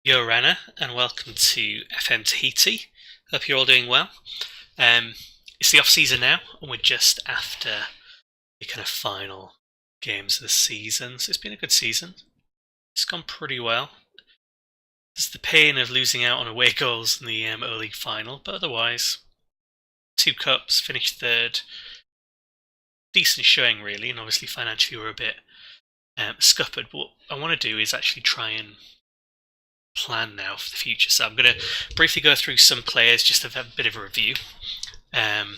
Yo Rana, and welcome to FM Tahiti. Hope you're all doing well. It's the off season now, and we're just after the kind of final games of the season. So it's been a good season. It's gone pretty well. There's the pain of losing out on away goals in the early final, but otherwise, 2 cups, finished third. Decent showing really, and obviously financially we're a bit scuppered. But what I want to do is actually try and plan now for the future. So I'm going to briefly go through some players just to have a bit of a review, and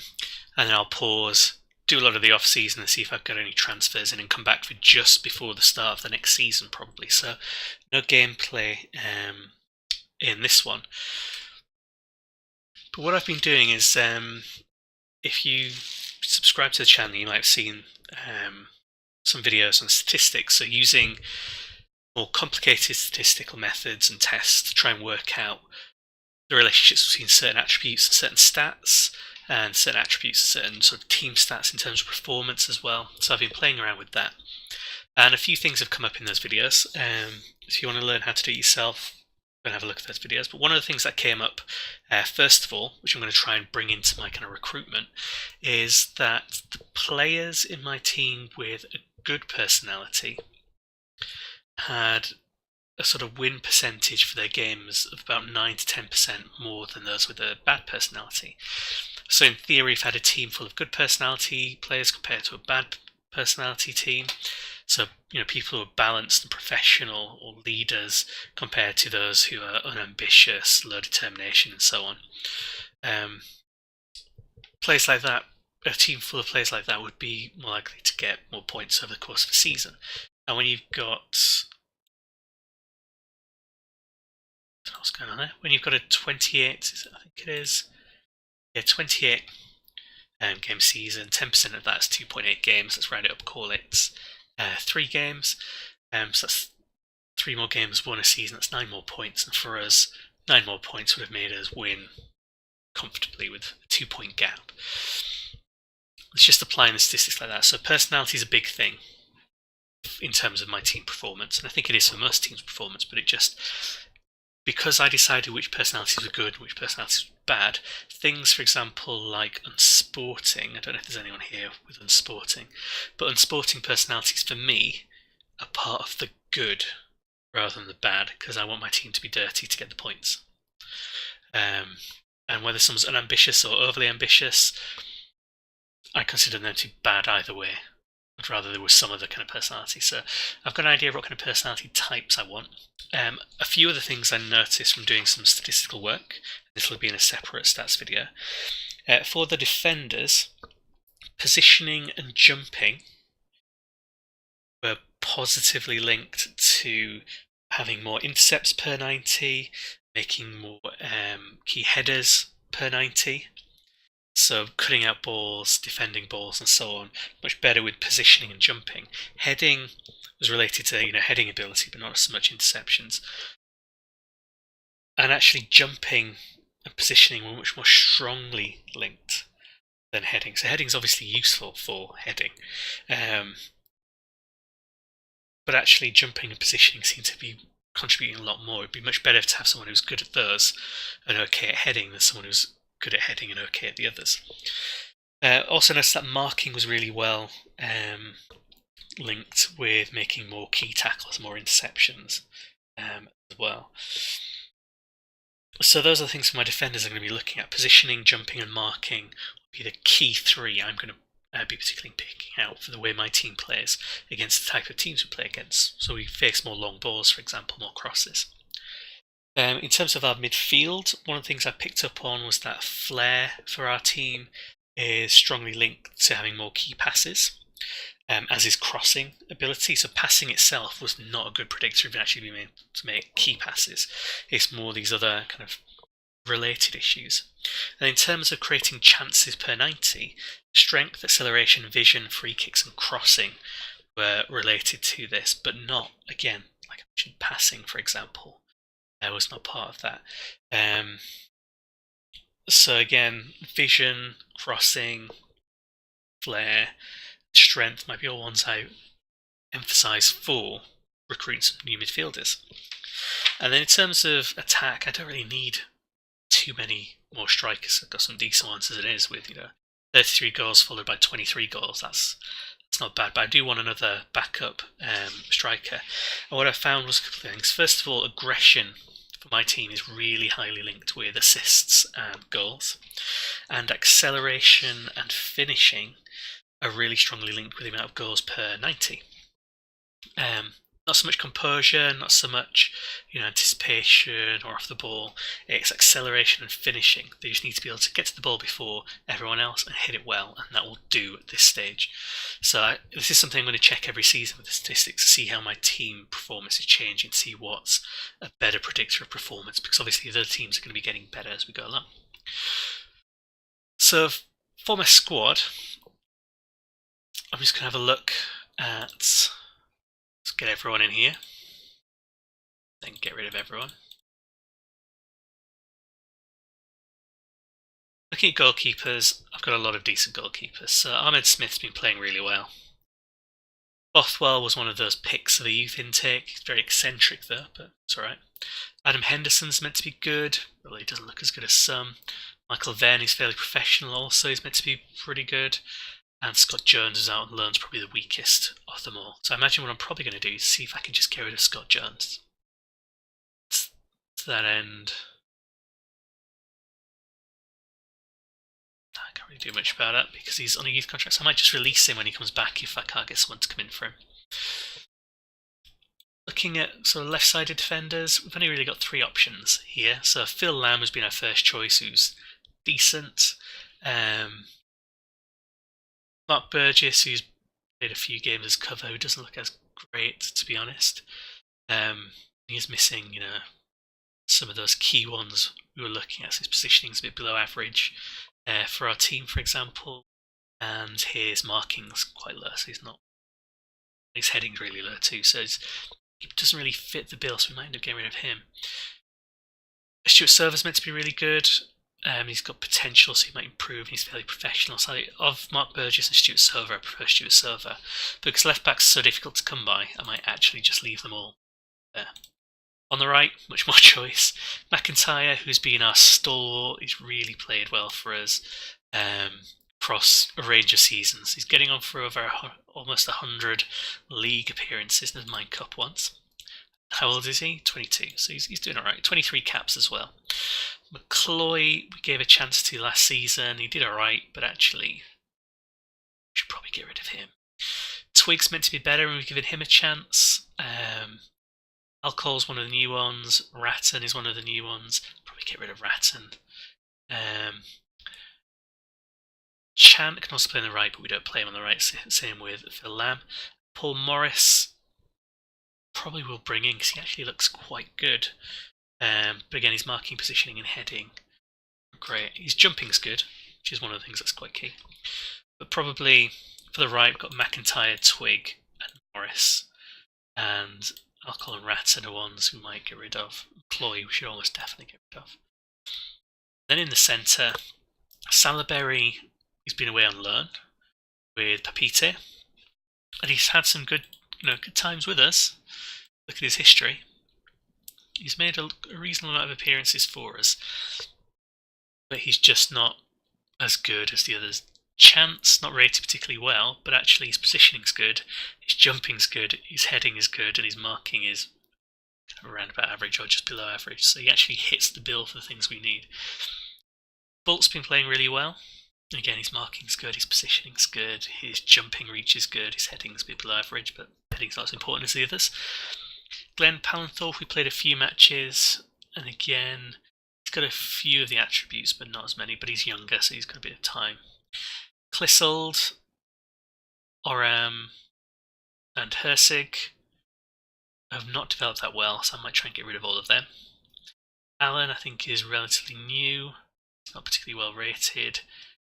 then I'll pause, do a lot of the off season and see if I've got any transfers in and come back for just before the start of the next season probably. So no gameplay in this one. But what I've been doing is, if you subscribe to the channel, you might have seen some videos on statistics. So using more complicated statistical methods and tests to try and work out the relationships between certain attributes and certain stats, and certain attributes and certain sort of team stats in terms of performance as well. So I've been playing around with that, and a few things have come up in those videos. If you want to learn how to do it yourself, go and have a look at those videos. But one of the things that came up, first of all, which I'm going to try and bring into my kind of recruitment, is that the players in my team with a good personality had a sort of win percentage for their games of about 9 to 10% more than those with a bad personality. So in theory, if I had a team full of good personality players compared to a bad personality team, so people who are balanced and professional or leaders compared to those who are unambitious, low determination and so on, players like that, a team full of players like that would be more likely to get more points over the course of a season. And when you've got, what's going on there? When you've got a 28, I think it is, 28 game season, 10% of that's 2.8 games. Let's round it up, call it 3 games. So that's 3 more games, won a season. That's 9 more points, and for us, 9 more points would have made us win comfortably with a 2-point gap. It's just applying the statistics like that. So personality is a big thing in terms of my team performance, and I think it is for most teams' performance, but it just, because I decided which personalities were good and which personalities were bad, things, for example, like unsporting, I don't know if there's anyone here with unsporting, but unsporting personalities for me are part of the good rather than the bad, because I want my team to be dirty to get the points. And whether someone's unambitious or overly ambitious, I consider them to be bad either way. I'd rather there was some other kind of personality. So I've got an idea of what kind of personality types I want. A few other things I noticed from doing some statistical work, this will be in a separate stats video. For the defenders, positioning and jumping were positively linked to having more intercepts per 90, making more key headers per 90. So cutting out balls, defending balls and so on, much better with positioning and jumping. Heading was related to heading ability, but not so much interceptions. And actually jumping and positioning were much more strongly linked than heading. So heading is obviously useful for heading. But actually jumping and positioning seem to be contributing a lot more. It'd be much better to have someone who's good at those and okay at heading than someone who's good at heading and okay at the others. Also noticed that marking was really well linked with making more key tackles, more interceptions as well. So those are the things for my defenders I'm going to be looking at. Positioning, jumping and marking will be the key 3 I'm going to be particularly picking out for the way my team plays against the type of teams we play against. So we face more long balls, for example, more crosses. In terms of our midfield, one of the things I picked up on was that flair for our team is strongly linked to having more key passes, as is crossing ability. So passing itself was not a good predictor of actually being able to make key passes. It's more these other kind of related issues. And in terms of creating chances per 90, strength, acceleration, vision, free kicks and crossing were related to this, but not, again, like I mentioned, passing, for example. Was not part of that. So again, vision, crossing, flair, strength might be all ones I emphasise for recruiting some new midfielders. And then in terms of attack, I don't really need too many more strikers. I've got some decent ones as it is, with 33 goals followed by 23 goals. That's not bad, but I do want another backup striker. And what I found was a couple of things. First of all, aggression for my team is really highly linked with assists and goals, and acceleration and finishing are really strongly linked with the amount of goals per 90. Not so much composure, not so much anticipation or off the ball. It's acceleration and finishing. They just need to be able to get to the ball before everyone else and hit it well, and that will do at this stage. So this is something I'm going to check every season with the statistics to see how my team performance is changing, see what's a better predictor of performance, because obviously the other teams are going to be getting better as we go along. So for my squad, I'm just going to have a look at... Let's get everyone in here, then get rid of everyone. Looking at goalkeepers, I've got a lot of decent goalkeepers. So Ahmed Smith's been playing really well. Bothwell was one of those picks of the youth intake. He's very eccentric though, but it's alright. Adam Henderson's meant to be good, although he doesn't look as good as some. Michael Venn is fairly professional also, he's meant to be pretty good. And Scott Jones is out on loan's probably the weakest of them all. So I imagine what I'm probably going to do is see if I can just get rid of Scott Jones. To that end, I can't really do much about it because he's on a youth contract, so I might just release him when he comes back if I can't get someone to come in for him. Looking at sort of left-sided defenders, we've only really got 3 options here. So Phil Lamb has been our first choice, who's decent. Mark Burgess, who's played a few games as cover, who doesn't look as great, to be honest. He's missing, some of those key ones we were looking at. So his positioning's a bit below average for our team, for example, and his marking's quite low, so he's not. His heading's really low too, so he doesn't really fit the bill, so we might end up getting rid of him. Stuart Silver's meant to be really good. He's got potential, so he might improve. He's fairly professional. So of Mark Burgess and Stuart Silver, I prefer Stuart Silver. But because left back's so difficult to come by, I might actually just leave them all there. On the right, much more choice. McIntyre, who's been our stalwart, he's really played well for us across a range of seasons. He's getting on for over almost 100 league appearances. There's Mine Cup once. How old is he? 22. So he's doing alright. 23 caps as well. McCloy, we gave a chance to last season. He did alright, but actually, we should probably get rid of him. Twig's meant to be better, and we've given him a chance. Alcohol's one of the new ones. Ratton is one of the new ones. Probably get rid of Ratton. Chant can also play on the right, but we don't play him on the right. Same with Phil Lamb. Paul Morris probably will bring in because he actually looks quite good. But again, his marking, positioning and heading are great. His jumping's good, which is one of the things that's quite key. But probably for the right, we've got McIntyre, Twig and Morris. And Alcohol and Ratton are ones we might get rid of. Chloe we should almost definitely get rid of. Then in the centre, Salaberry, he's been away on loan with Papite. And he's had some good times with us. Look at his history. He's made a reasonable amount of appearances for us, but he's just not as good as the others. Chance, not rated particularly well, but actually his positioning's good, his jumping's good, his heading is good, and his marking is kind of around about average or just below average, so he actually hits the bill for the things we need. Bolt's been playing really well. Again, his marking's good, his positioning's good, his jumping reach is good, his heading's a bit below average, but heading's not as important as the others. Glenn Pallenthorpe, we played a few matches, and again, he's got a few of the attributes, but not as many, but he's younger, so he's got a bit of time. Clissold, Oram, and Hersig have not developed that well, so I might try and get rid of all of them. Alan, I think, is relatively new. He's not particularly well rated.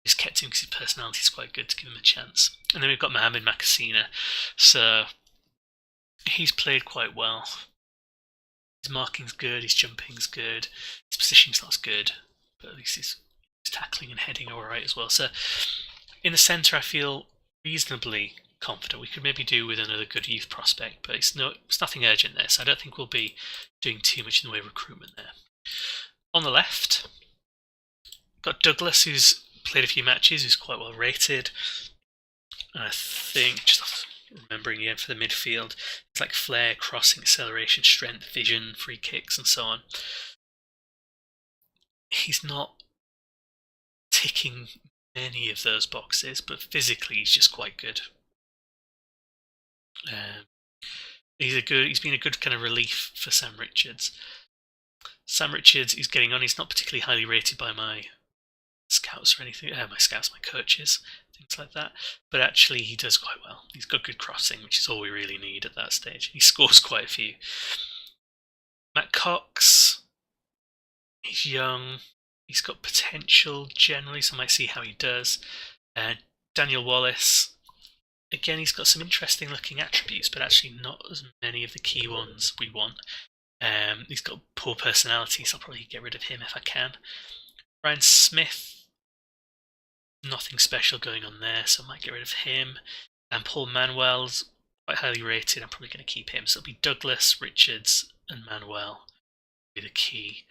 Just kept him because his personality is quite good to give him a chance. And then we've got Mohamed Makasina, so he's played quite well. His marking's good, his jumping's good, his positioning's not as good, but at least his tackling and heading are alright as well. So in the centre I feel reasonably confident. We could maybe do with another good youth prospect, but it's nothing urgent there, so I don't think we'll be doing too much in the way of recruitment there. On the left, got Douglas, who's played a few matches, who's quite well rated. And I think, just remembering again for the midfield, it's like flair, crossing, acceleration, strength, vision, free kicks, and so on. He's not ticking many of those boxes, but physically he's just quite good. He's been a good kind of relief for Sam Richards. Sam Richards is getting on. He's not particularly highly rated by my scouts or anything. My coaches, things like that. But actually, he does quite well. He's got good crossing, which is all we really need at that stage. He scores quite a few. Matt Cox, he's young. He's got potential generally, so I might see how he does. Daniel Wallace, again, he's got some interesting looking attributes, but actually not as many of the key ones we want. He's got poor personality, so I'll probably get rid of him if I can. Ryan Smith, nothing special going on there, so I might get rid of him. And Paul Manuel's quite highly rated, I'm probably going to keep him. So it'll be Douglas, Richards, and Manuel will be the key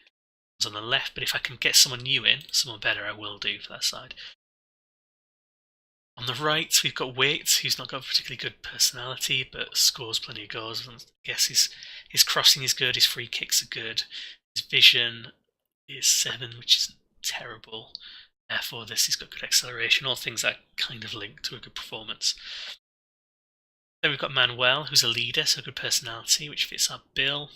ones on the left, but if I can get someone new in, someone better, I will do for that side. On the right, we've got Waite, who's not got a particularly good personality, but scores plenty of goals. I guess his crossing is good, his free kicks are good, his vision is 7, which is terrible. For this, he's got good acceleration, all things that kind of link to a good performance. Then we've got Manuel, who's a leader, so good personality, which fits our bill.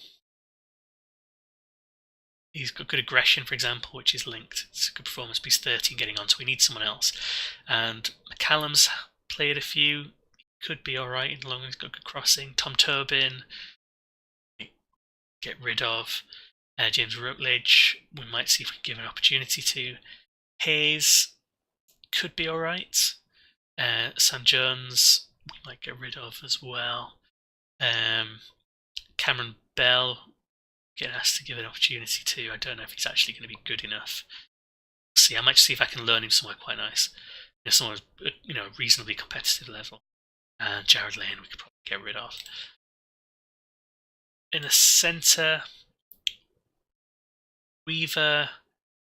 He's got good aggression, for example, which is linked to good performance, but he's 13 getting on, so we need someone else. And McCallum's played a few, could be alright, as long as he's got good crossing. Tom Tobin, get rid of. James Rutledge, we might see if we can give an opportunity to. Hayes, could be alright. Sam Jones, we might get rid of as well. Cameron Bell, get asked to give an opportunity to. I don't know if he's actually going to be good enough. See, I might see if I can learn him somewhere quite nice. Somewhere, reasonably competitive level. And Jared Lane, we could probably get rid of. In the centre, Weaver,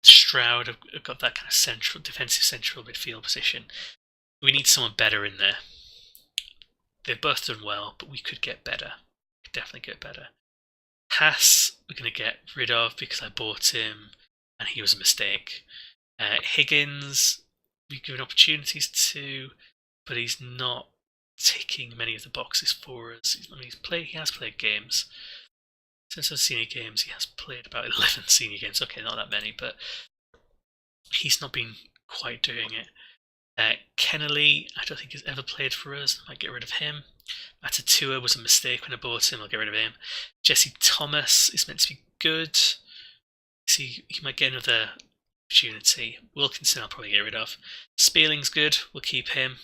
Stroud have got that kind of defensive central midfield position. We need someone better in there. They've both done well, but we could get better. We could definitely get better. Haas, we're going to get rid of because I bought him and he was a mistake. Higgins, we've given opportunities to, but he's not ticking many of the boxes for us. He has played games. Since those senior games, he has played about 11 senior games. Okay, not that many, but he's not been quite doing it. Kennelly, I don't think he's ever played for us. I might get rid of him. Matatua was a mistake when I bought him. I'll get rid of him. Jesse Thomas is meant to be good. See, he might get another opportunity. Wilkinson, I'll probably get rid of. Spearling's good. We'll keep him.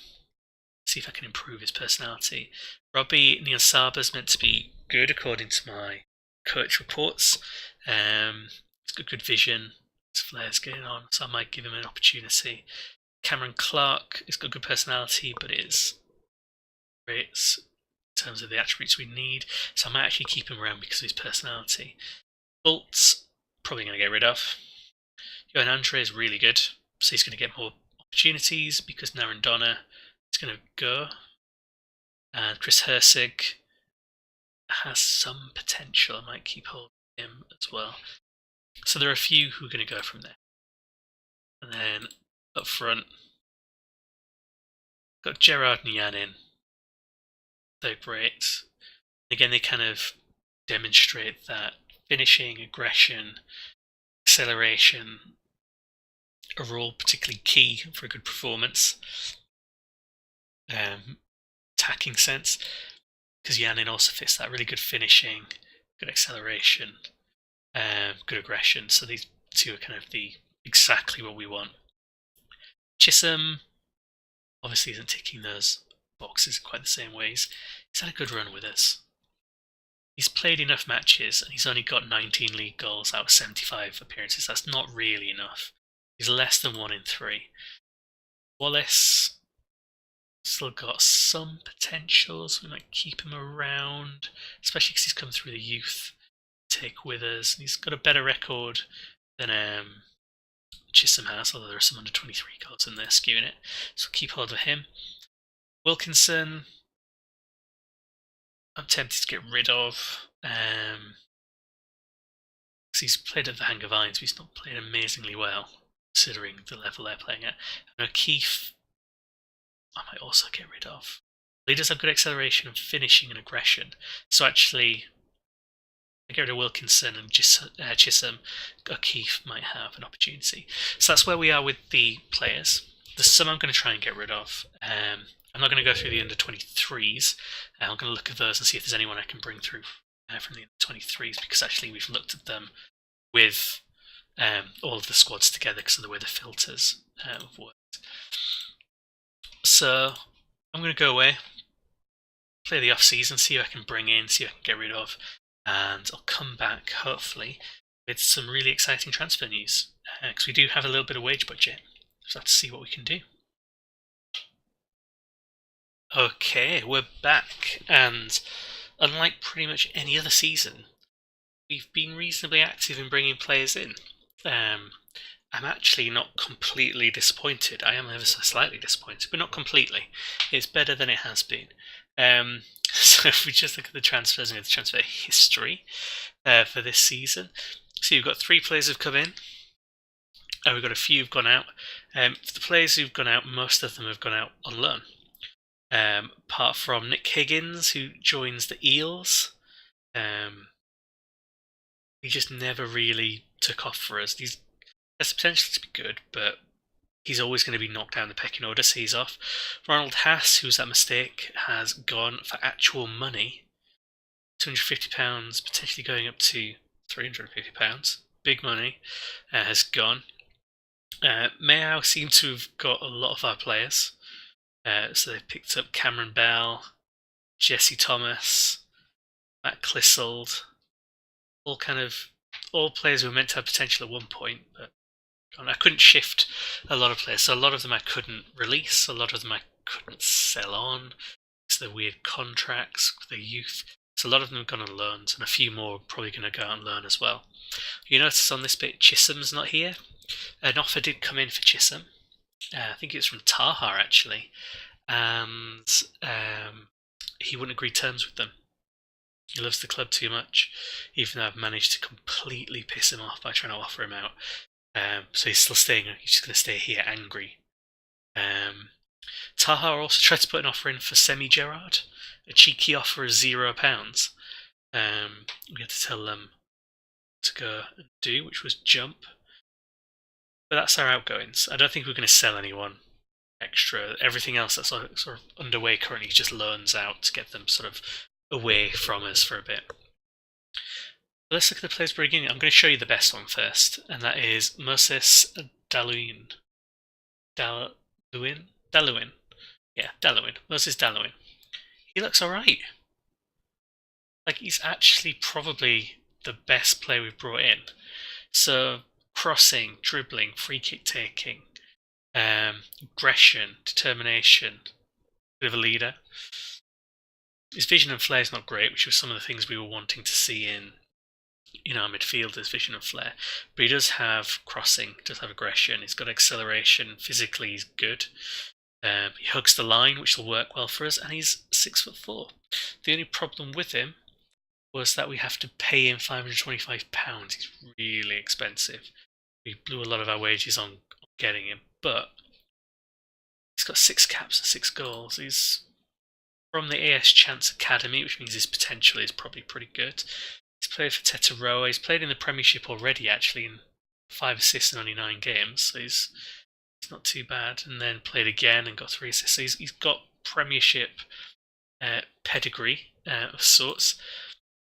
See if I can improve his personality. Robbie Niansaba's meant to be good according to my coach reports. He's got good vision. His flair's getting on, so I might give him an opportunity. Cameron Clark has got good personality, but is great in terms of the attributes we need. So I might actually keep him around because of his personality. Bolt's probably going to get rid of. Johan Andre is really good, so he's going to get more opportunities because Narendona is going to go. And Chris Hersig has some potential. I might keep hold of him as well. So there are a few who are going to go from there. And then up front, got Gerard and Yanin. They're great. Again, they kind of demonstrate that finishing, aggression, acceleration are all particularly key for a good performance. Attacking sense, because Yanin also fits that really good finishing, good acceleration, good aggression. So these two are kind of exactly what we want. Chisholm obviously isn't ticking those boxes quite the same ways. He's had a good run with us. He's played enough matches and he's only got 19 league goals out of 75 appearances. That's not really enough. He's less than 1 in 3. Wallace, still got some potential, so we might keep him around, especially because he's come through the youth take with us. And he's got a better record than Chisholm has, although there are some under 23 cards in there skewing it. So keep hold of him. Wilkinson, I'm tempted to get rid of. Because he's played at the Hang of Irons, but he's not played amazingly well, considering the level they're playing at. And O'Keefe, I might also get rid of. He does have good acceleration and finishing and aggression. So actually, I get rid of Wilkinson and Chisholm. O'Keefe might have an opportunity. So that's where we are with the players. There's some I'm going to try and get rid of. I'm not going to go through the under 23s. I'm going to look at those and see if there's anyone I can bring through from the under 23s, because actually we've looked at them with all of the squads together because of the way the filters have worked. So I'm going to go away, play the off-season, see who I can bring in, see who I can get rid of, and I'll come back, hopefully, with some really exciting transfer news, because we do have a little bit of wage budget, so let's see what we can do. Okay, we're back, and unlike pretty much any other season, we've been reasonably active in bringing players in. I'm actually not completely disappointed. I am ever so slightly disappointed, but not completely. It's better than it has been. So if we just look at the transfers and the transfer history for this season, so you've got 3 players who've come in. We've got a few who've gone out. For the players who've gone out, most of them have gone out on loan. Apart from Nick Higgins, who joins the Eels. He just never really took off for us. He has the potential to be good, but he's always going to be knocked down the pecking order, so he's off. Ronald Haas, who's that mistake, has gone for actual money. £250, potentially going up to £350. Big money has gone. Mayhow seem to have got a lot of our players. So they've picked up Cameron Bell, Jesse Thomas, Matt Clissold, all players who were meant to have potential at one point, but I couldn't shift a lot of players. So a lot of them I couldn't release, a lot of them I couldn't sell on, because they're weird contracts with the youth. So a lot of them have gone on loans, and a few more are probably going to go out on loan as well. You notice on this bit Chisholm's not here. An offer did come in for Chisholm. I think it was from Taha actually, and he wouldn't agree terms with them. He loves the club too much, even though I've managed to completely piss him off by trying to offer him out. So he's still staying. He's just going to stay here angry. Taha also tried to put an offer in for Semi-Gerard, a cheeky offer of £0. We had to tell them to go and do, which was jump. But that's our outgoings. I don't think we're going to sell anyone extra. Everything else that's sort of underway currently just loans out to get them sort of away from us for a bit. Let's look at the players bringing in. I'm going to show you the best one first, and that is Moses Daluin. Daluin. Yeah, Daluin. Moses Daluin. He looks alright. Like, he's actually probably the best player we've brought in. So, crossing, dribbling, free kick taking, aggression, determination, bit of a leader. His vision and flair is not great, which was some of the things we were wanting to see in our midfielders, vision and flair. But he does have crossing, does have aggression, he's got acceleration, physically he's good. He hugs the line, which will work well for us, and he's 6'4". The only problem with him was that we have to pay him £525. He's really expensive. We blew a lot of our wages on getting him, but he's got 6 caps and 6 goals. He's from the AS Chance Academy, which means his potential is probably pretty good. He's played for Tetaroa. He's played in the Premiership already, actually, in 5 assists in only 9 games, so he's not too bad. And then played again and got 3 assists. So he's got Premiership pedigree of sorts,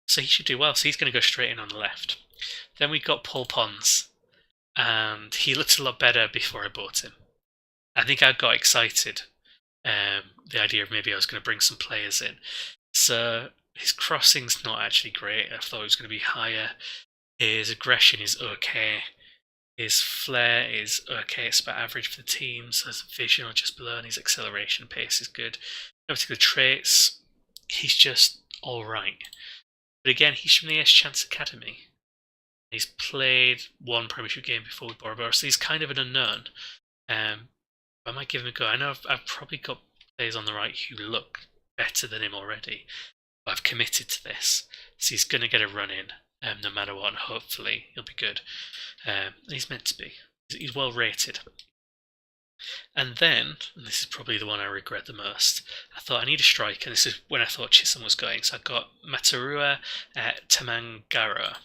so he should do well. So he's going to go straight in on the left. Then we got Paul Pons, and he looked a lot better before I bought him. I think I got excited. The idea of maybe I was going to bring some players in. So his crossing's not actually great. I thought it was going to be higher. His aggression is okay. His flair is okay, it's about average for the team, so his vision or just below, and his acceleration pace is good. No particular traits, he's just alright. But again, he's from the S Chance Academy. He's played one Premiership game before with Bora Bora, so he's kind of an unknown. I might give him a go. I know I've probably got players on the right who look better than him already, but I've committed to this. So he's going to get a run in, no matter what, and hopefully he'll be good. He's meant to be. He's well rated. And then, and this is probably the one I regret the most, I thought I need a striker, and this is when I thought Chisholm was going, so I got Matarua Tamangaro.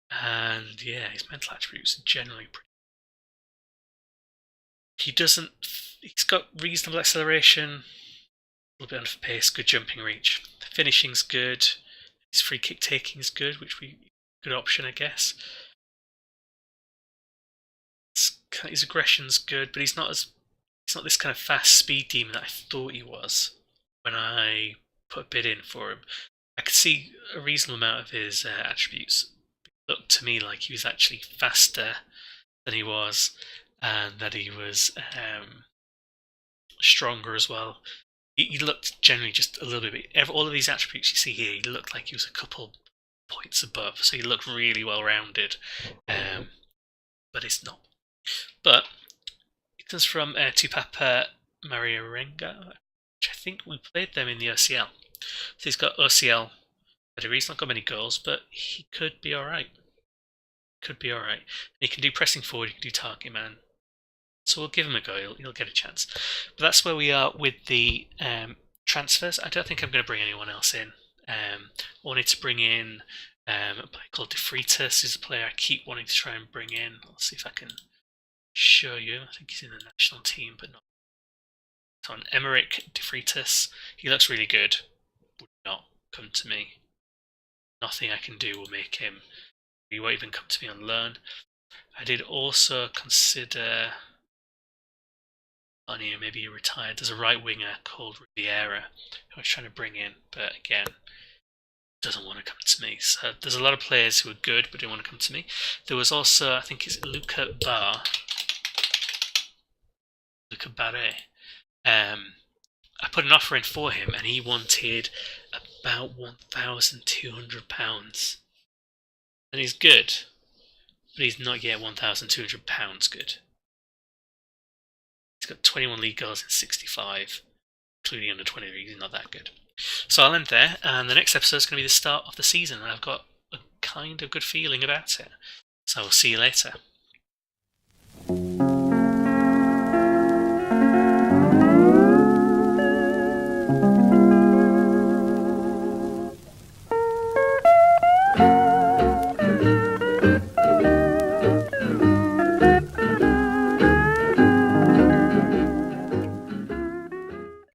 And yeah, his mental attributes are generally pretty. He's got reasonable acceleration, a little bit under pace, good jumping reach. The finishing's good, his free kick taking's good, good option, I guess. His aggression's good, but he's not this kind of fast speed demon that I thought he was when I put a bid in for him. I could see a reasonable amount of his attributes. It looked to me like he was actually faster than he was, and that he was stronger as well. He looked generally just a little bit. All of these attributes you see here, he looked like he was a couple points above, so he looked really well rounded, but it's not. But it comes from Tupapa Mariarenga, which I think we played them in the OCL. So he's got OCL pedigree. He's not got many goals, but he could be alright. He can do pressing forward, he can do target man. So we'll give him a go, he'll get a chance. But that's where we are with the transfers. I don't think I'm going to bring anyone else in. I wanted to bring in a player called De Freitas, who's a player I keep wanting to try and bring in. I'll see if I can show you. I think he's in the national team, but not. So on Emerick De Freitas, he looks really good. Would not come to me. Nothing I can do will make him. He won't even come to me on loan. I did also consider, maybe he retired. There's a right winger called Riviera who I was trying to bring in, but again, doesn't want to come to me. So there's a lot of players who are good but didn't want to come to me. There was also, I think it's Luca Barre. I put an offer in for him and he wanted about £1,200. And he's good, but he's not yet £1,200 good. He's got 21 league goals in 65, including under 23. He's not that good. So I'll end there, and the next episode is going to be the start of the season, and I've got a kind of good feeling about it. So I'll see you later.